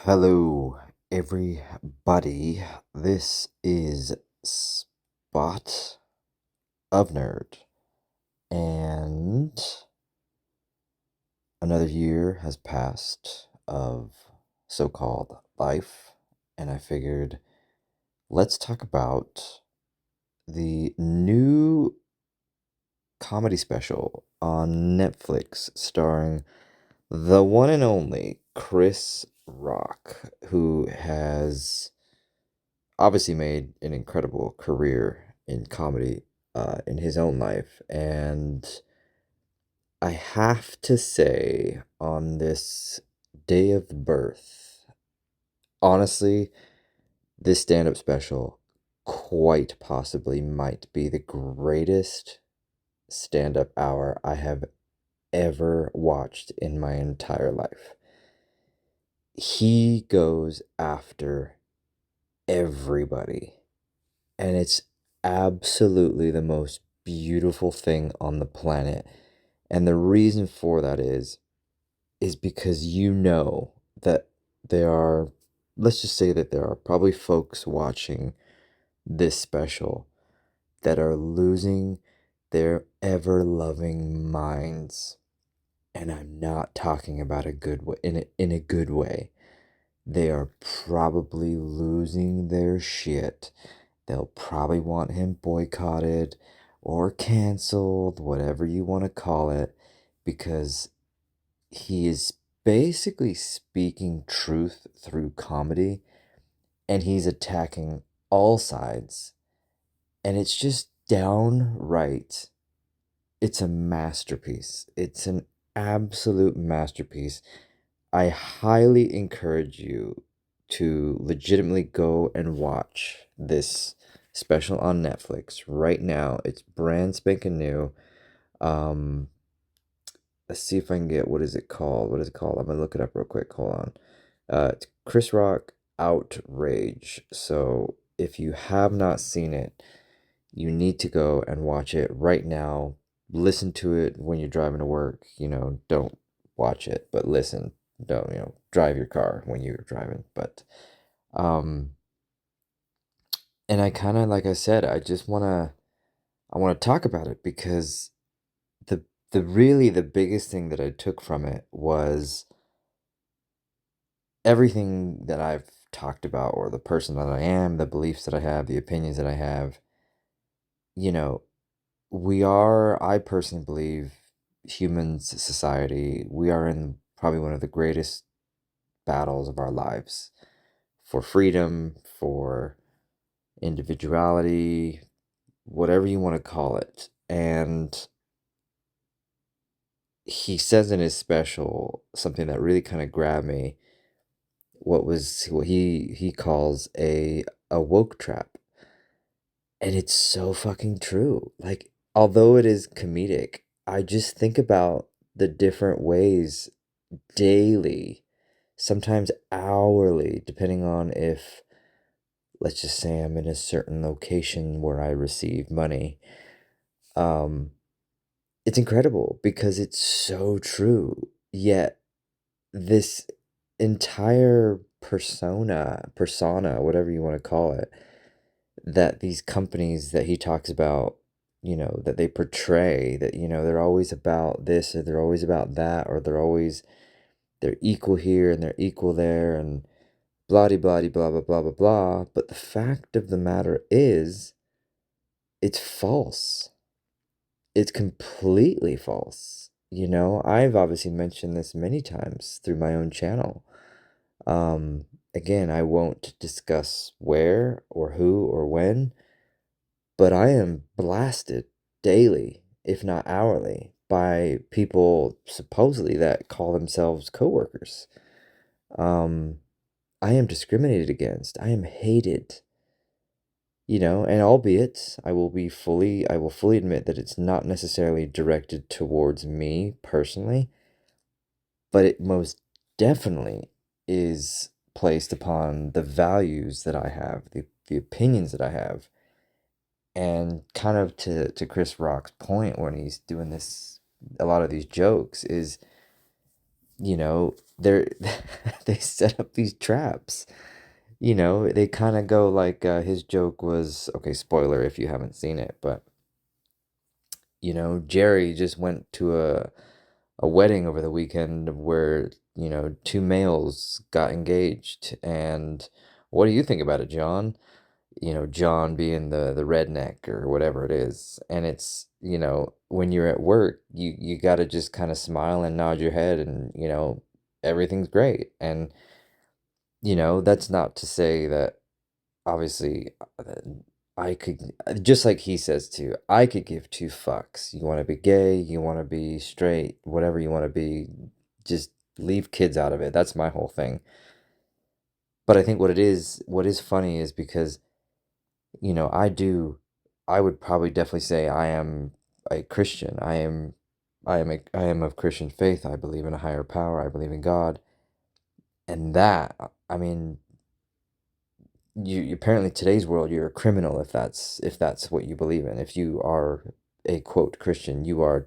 Hello, everybody. This is Spot of Nerd, and another year has passed of so-called life, and I figured let's talk about the new comedy special on Netflix starring the one and only Chris Rock, who has obviously made an incredible career in comedy in his own life. And I have to say, on this day of birth, honestly, this stand up special quite possibly might be the greatest stand up hour I have ever watched in my entire life. He goes after everybody. And it's absolutely the most beautiful thing on the planet. And the reason for that is because you know that there are, let's just say that there are probably folks watching this special that are losing their ever-loving minds. And I'm not talking about a good way, in a good way. They are probably losing their shit. They'll probably want him boycotted or canceled, whatever you want to call it, because he is basically speaking truth through comedy and he's attacking all sides. And it's just downright, it's a masterpiece. It's an absolute masterpiece. I highly encourage you to legitimately go and watch this special on Netflix right now. It's brand spanking new. Um, let's see if I can get, what is it called? What is it called? I'm gonna look it up real quick. Hold on. It's Chris Rock Outrage. So if you have not seen it, you need to go and watch it right now. Listen to it when you're driving to work. Don't watch it, but listen. Don't, drive your car when you're driving. But, um, and I kind of, like I said, I want to talk about it because the biggest thing that I took from it was everything that I've talked about, or the person that I am, the beliefs that I have, the opinions that I have. You know, I personally believe, humans, society, we are in probably one of the greatest battles of our lives for freedom, for individuality, whatever you want to call it. And he says in his special something that really kind of grabbed me, what he calls a woke trap. And it's so fucking true. Like, although it is comedic, I just think about the different ways daily, sometimes hourly, depending on if, let's just say, I'm in a certain location where I receive money. Um, it's incredible because it's so true. Yet this entire persona, whatever you want to call it, that these companies that he talks about, that they portray, that, they're always about this, or they're always about that, or they're equal here and they're equal there, and blah de blah de blah blah blah blah blah. But the fact of the matter is, it's false. It's completely false. I've obviously mentioned this many times through my own channel. Um, Again, I won't discuss where or who or when, but I am blasted daily, if not hourly, by people supposedly that call themselves coworkers. Um, I am discriminated against. I am hated. And albeit I will fully admit that it's not necessarily directed towards me personally, but it most definitely is placed upon the values that I have, the opinions that I have. And kind of to Chris Rock's point when he's doing this, a lot of these jokes is they're they set up these traps. They kind of go like his joke was, okay, spoiler if you haven't seen it, but Jerry just went to a wedding over the weekend where, two males got engaged. And what do you think about it, John? John being the redneck or whatever it is. And it's, when you're at work, you got to just kind of smile and nod your head and, everything's great. And, that's not to say that obviously I could, just like he says too, I could give two fucks. You want to be gay, you want to be straight, whatever you want to be, just leave kids out of it. That's my whole thing. But I think what is funny is because, I would probably definitely say I am a Christian. I am of Christian faith. I believe in a higher power. I believe in God. And that, I mean, apparently today's world you're a criminal if that's what you believe in. If you are a quote Christian, you are,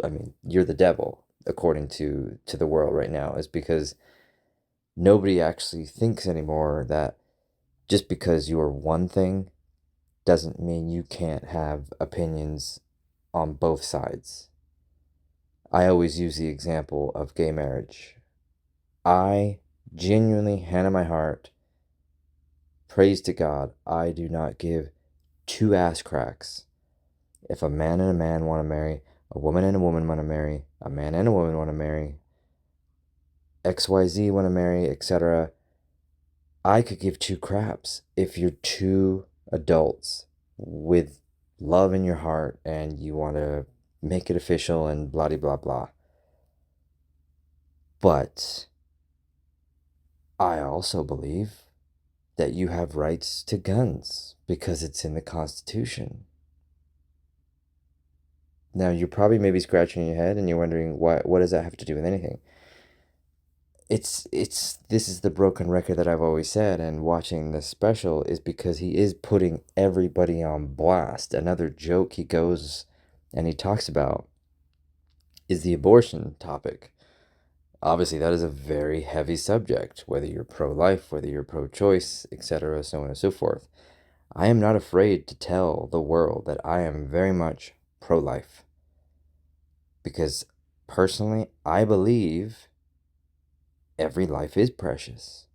I mean, you're the devil according to the world right now. Is because nobody actually thinks anymore that just because you're one thing doesn't mean you can't have opinions on both sides. I always use the example of gay marriage. I genuinely, hand on my heart, praise to God, I do not give two ass cracks if a man and a man want to marry, a woman and a woman want to marry, a man and a woman want to marry, XYZ want to marry, etc. I could give two craps if you're two adults with love in your heart and you want to make it official and blah blah blah. But I also believe that you have rights to guns because it's in the Constitution. Now, you're probably maybe scratching your head and you're wondering what does that have to do with anything? It's this is the broken record that I've always said, and watching this special is because he is putting everybody on blast. Another joke he goes and he talks about is the abortion topic. Obviously, that is a very heavy subject, whether you're pro-life, whether you're pro-choice, etc., so on and so forth. I am not afraid to tell the world that I am very much pro-life because personally, I believe every life is precious.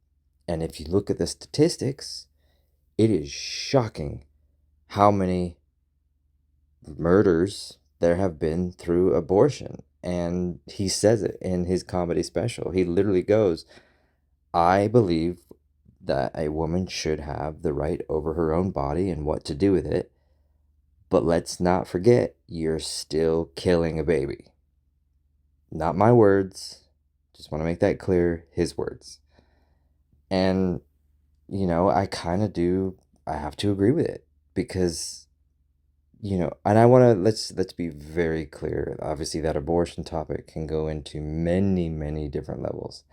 And if you look at the statistics, it is shocking how many murders there have been through abortion. And he says it in his comedy special. He literally goes, I believe that a woman should have the right over her own body and what to do with it. But let's not forget, you're still killing a baby. Not my words. Just want to make that clear. His words. And, I kind of do, I have to agree with it because, and I want to, let's be very clear. Obviously, that abortion topic can go into many, many different levels.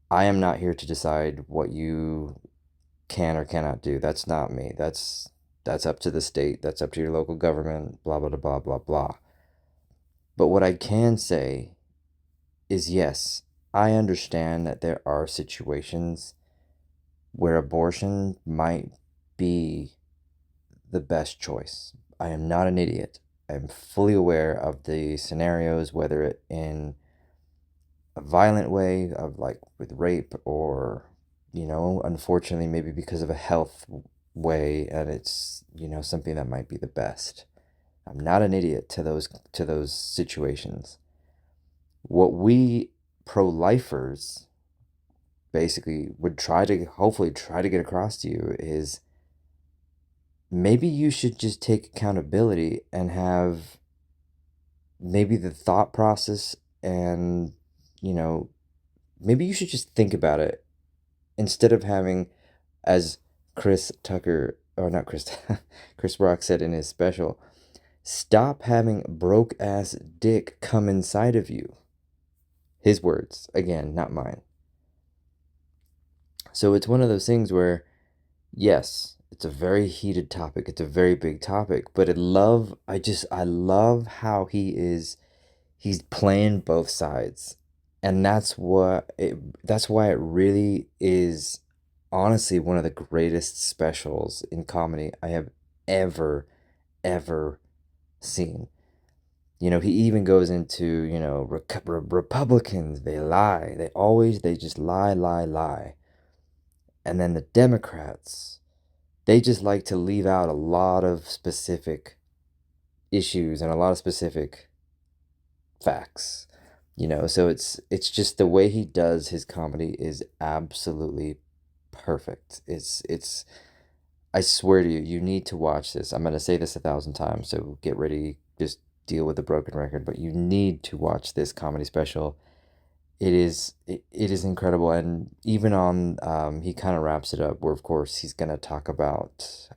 I am not here to decide what you can or cannot do. That's not me. That's up to the state. That's up to your local government, blah, blah, blah, blah, blah. But what I can say is yes, I understand that there are situations where abortion might be the best choice. I am not an idiot. I'm fully aware of the scenarios, whether it in a violent way of like with rape or, unfortunately maybe because of a health way and it's, something that might be the best. I'm not an idiot to those situations. What we pro-lifers basically would hopefully try to get across to you is maybe you should just take accountability and have maybe the thought process and, you know, maybe you should just think about it instead of having, as Chris Tucker, or not Chris, Chris Rock said in his special, stop having broke ass dick come inside of you. His words, again, not mine. So it's one of those things where, yes, it's a very heated topic. It's a very big topic, but I love how he's playing both sides. And that's why it really is honestly one of the greatest specials in comedy I have ever, ever seen. He even goes into, Republicans, they lie. They just lie, lie, lie. And then the Democrats, they just like to leave out a lot of specific issues and a lot of specific facts. So it's just the way he does his comedy is absolutely perfect. It's I swear to you, you need to watch this. I'm going to say this 1,000 times, so get ready, just deal with the broken record, but you need to watch this comedy special. It is incredible, and even on he kind of wraps it up where of course he's going to talk about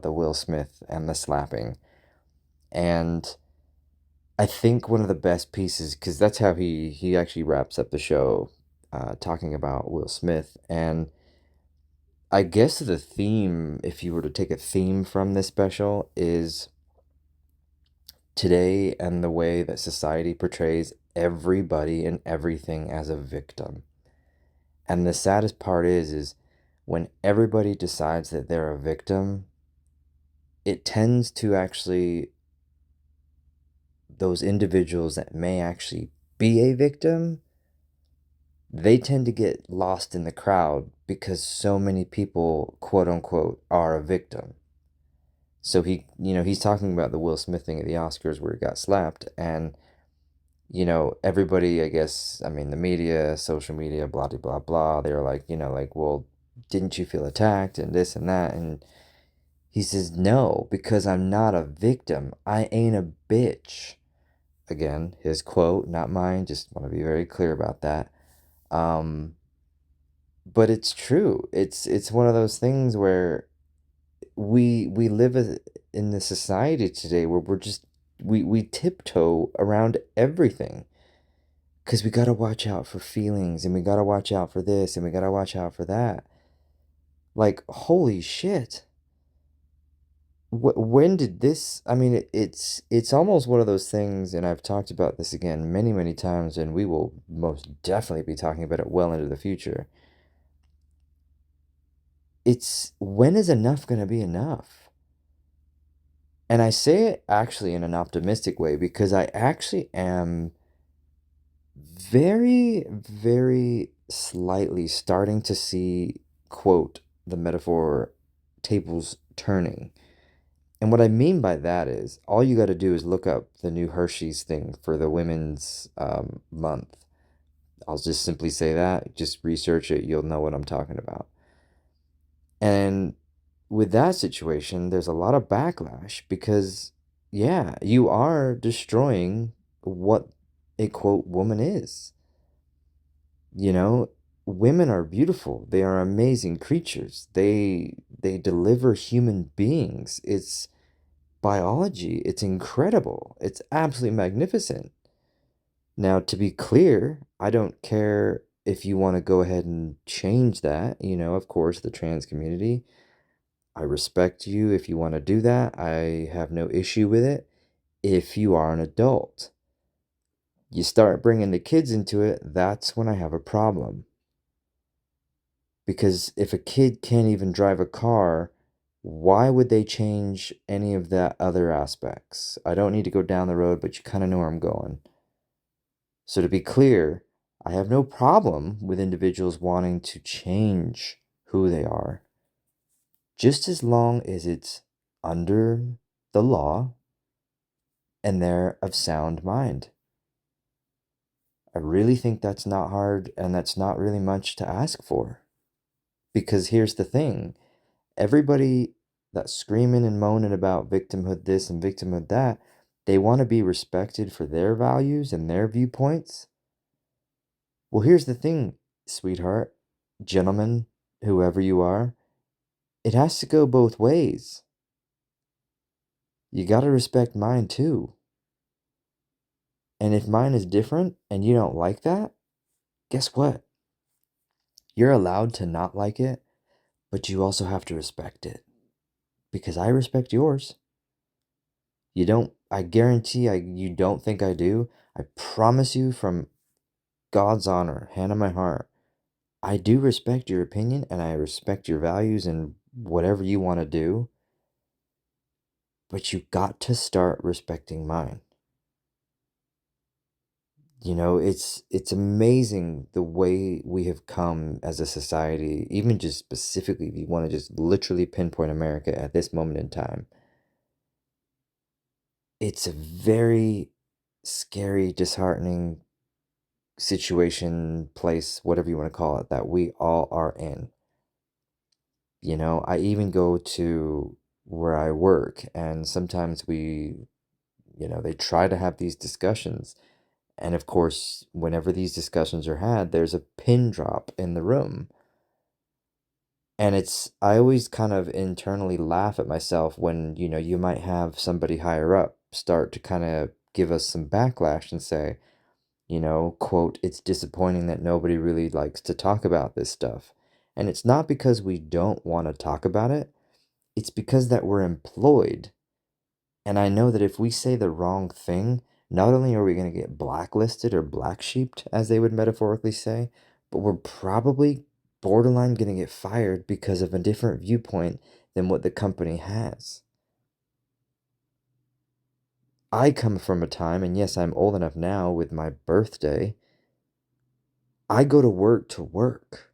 the Will Smith and the slapping. And I think one of the best pieces, because that's how he actually wraps up the show, talking about Will Smith. And I guess the theme, if you were to take a theme from this special, is today and the way that society portrays everybody and everything as a victim. And the saddest part is when everybody decides that they're a victim, it tends to actually, those individuals that may actually be a victim, they tend to get lost in the crowd because so many people, quote unquote, are a victim. So he's talking about the Will Smith thing at the Oscars where he got slapped, and everybody, I guess, I mean, the media, social media, blah blah blah blah, they were like, like, well, didn't you feel attacked and this and that, and he says, no, because I'm not a victim. I ain't a bitch. Again, his quote, not mine. Just want to be very clear about that. Um, but it's true. It's one of those things where we live in the society today where we tiptoe around everything because we got to watch out for feelings and we got to watch out for this and we got to watch out for that. Like, holy shit. When did this, I mean, it's almost one of those things, and I've talked about this again many, many times, and we will most definitely be talking about it well into the future. It's when is enough going to be enough? And I say it actually in an optimistic way because I actually am very, very slightly starting to see, quote, the metaphor, tables turning. And what I mean by that is all you got to do is look up the new Hershey's thing for the women's month. I'll just simply say that. Just research it. You'll know what I'm talking about. And with that situation, there's a lot of backlash because, yeah, you are destroying what a quote woman is. You know, women are beautiful. They are amazing creatures. They deliver human beings. It's biology. It's incredible. It's absolutely magnificent. Now, to be clear, I don't care if you want to go ahead and change that. Of course, the trans community, I respect you if you want to do that. I have no issue with it if you are an adult. You start bringing the kids into it, that's when I have a problem. Because if a kid can't even drive a car, why would they change any of that other aspects? I don't need to go down the road, but you kind of know where I'm going. So to be clear, I have no problem with individuals wanting to change who they are, just as long as it's under the law and they're of sound mind. I really think that's not hard and that's not really much to ask for. Because here's the thing, everybody that's screaming and moaning about victimhood this and victimhood that, they want to be respected for their values and their viewpoints. Well, here's the thing, sweetheart, gentlemen, whoever you are, it has to go both ways. You got to respect mine too. And if mine is different and you don't like that, guess what? You're allowed to not like it, but you also have to respect it because I respect yours. You don't, I guarantee you don't think I do. I promise you from God's honor, hand on my heart, I do respect your opinion and I respect your values and whatever you want to do, but you got to start respecting mine. You know, it's amazing the way we have come as a society, even just specifically, if you want to just literally pinpoint America at this moment in time. It's a very scary, disheartening situation, place, whatever you want to call it, that we all are in. You know, I even go to where I work, and sometimes they try to have these discussions. And of course, whenever these discussions are had, there's a pin drop in the room. And I always kind of internally laugh at myself when, you might have somebody higher up start to kind of give us some backlash and say, quote, "It's disappointing that nobody really likes to talk about this stuff." And it's not because we don't want to talk about it, it's because that we're employed. And I know that if we say the wrong thing, not only are we going to get blacklisted or black sheeped, as they would metaphorically say, but we're probably borderline going to get fired because of a different viewpoint than what the company has. I come from a time, and yes, I'm old enough now with my birthday. I go to work to work.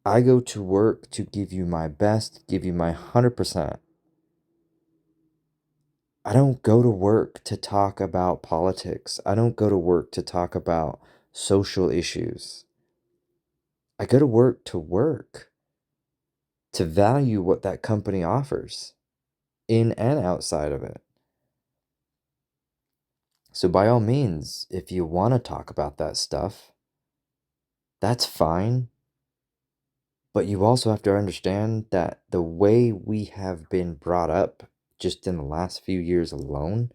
I go to work to give you my best, give you my 100%. I don't go to work to talk about politics. I don't go to work to talk about social issues. I go to work, to value what that company offers in and outside of it. So, by all means, if you want to talk about that stuff, that's fine. But you also have to understand that the way we have been brought up just in the last few years alone,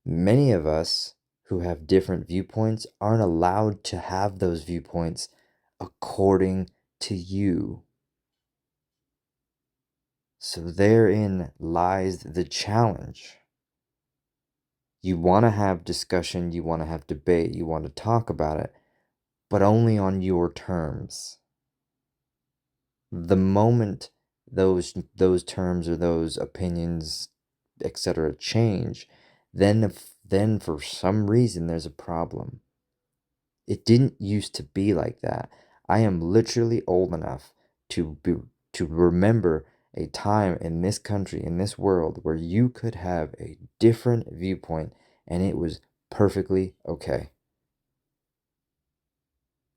many of us who have different viewpoints aren't allowed to have those viewpoints according to you. So therein lies the challenge. You want to have discussion, you want to have debate, you want to talk about it, but only on your terms. The moment those terms or those opinions, etc., change, then for some reason there's a problem. It didn't used to be like that. I am literally old enough to be, to remember a time in this country, in this world, where you could have a different viewpoint and it was perfectly okay.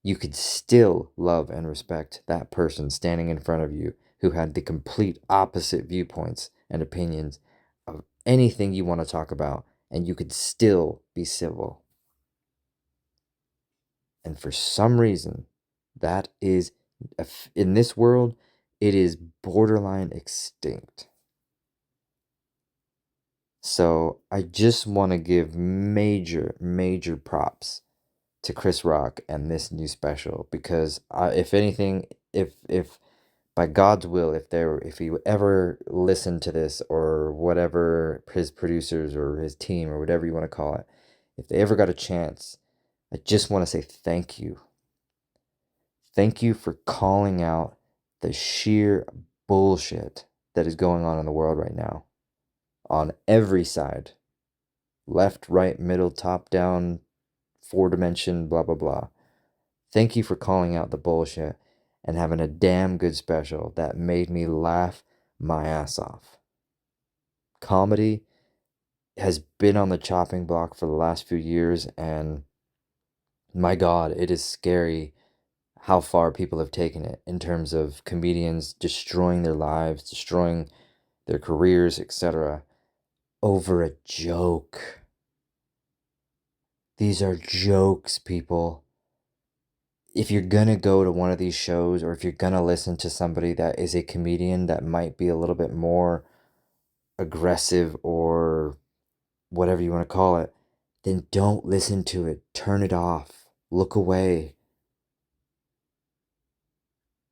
You could still love and respect that person standing in front of you who had the complete opposite viewpoints and opinions of anything you want to talk about, and you could still be civil. And for some reason, that is, in this world, it is borderline extinct. So I just want to give major, major props to Chris Rock and this new special, because if anything, if by God's will, if he ever listened to this, or whatever, his producers or his team or whatever you want to call it, if they ever got a chance, I just want to say thank you. Thank you for calling out the sheer bullshit that is going on in the world right now, on every side, left, right, middle, top, down, four dimension, blah, blah, blah. Thank you for calling out the bullshit and having a damn good special that made me laugh my ass off. Comedy has been on the chopping block for the last few years, and my God, it is scary how far people have taken it in terms of comedians destroying their lives, destroying their careers, etc., over a joke. These are jokes, people. If you're gonna go to one of these shows, or if you're gonna listen to somebody that is a comedian that might be a little bit more aggressive, or whatever you want to call it, then don't listen to it. Turn it off. Look away.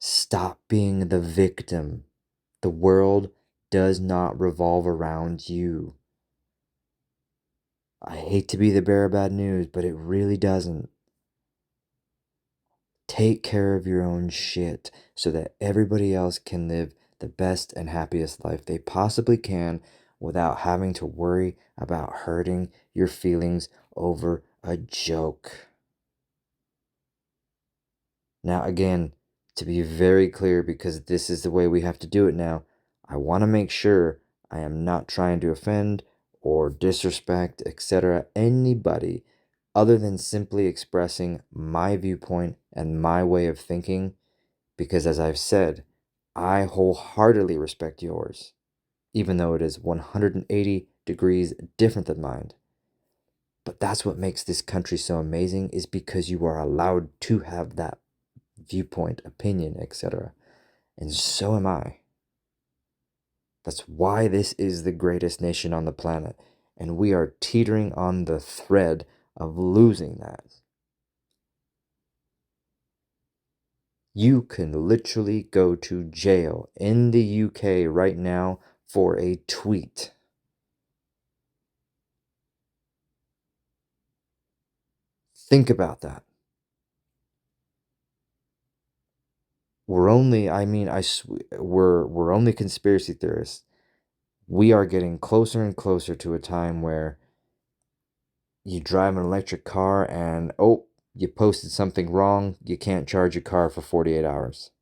Stop being the victim. The world does not revolve around you. I hate to be the bearer of bad news, but it really doesn't. Take care of your own shit so that everybody else can live the best and happiest life they possibly can without having to worry about hurting your feelings over a joke. Now, again, to be very clear, because this is the way we have to do it now, I want to make sure I am not trying to offend or disrespect, etc., anybody other than simply expressing my viewpoint and my way of thinking, because as I've said, I wholeheartedly respect yours, even though it is 180 degrees different than mine. But that's what makes this country so amazing, is because you are allowed to have that viewpoint, opinion, etc. And so am I. That's why this is the greatest nation on the planet. And we are teetering on the thread of losing that. You can literally go to jail in the UK right now for a tweet. Think about that. We're only, we're only conspiracy theorists. We are getting closer and closer to a time where you drive an electric car and, oh, you posted something wrong, you can't charge your car for 48 hours.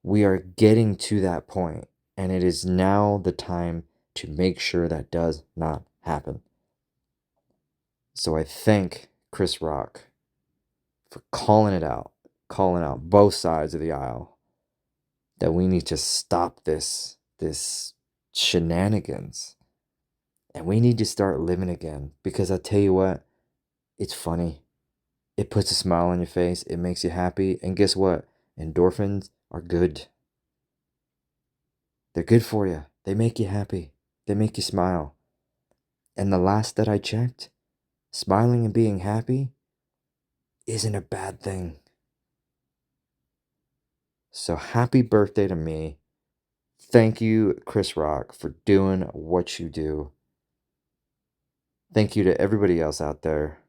We are getting to that point, and it is now the time to make sure that does not happen. So I thank Chris Rock for calling out both sides of the aisle, that we need to stop this shenanigans, and we need to start living again. Because I tell you what, it's funny. It puts a smile on your face. It makes you happy. And guess what? Endorphins are good. They're good for you. They make you happy. They make you smile. And the last that I checked, smiling and being happy isn't a bad thing. So happy birthday to me. Thank you, Chris Rock, for doing what you do. Thank you to everybody else out there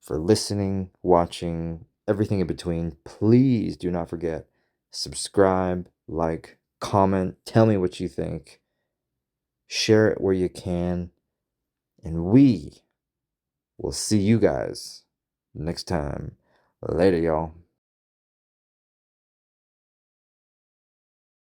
for listening, watching, everything in between. Please do not forget, subscribe, like, comment, tell me what you think. Share it where you can. And we will see you guys next time. Later, y'all.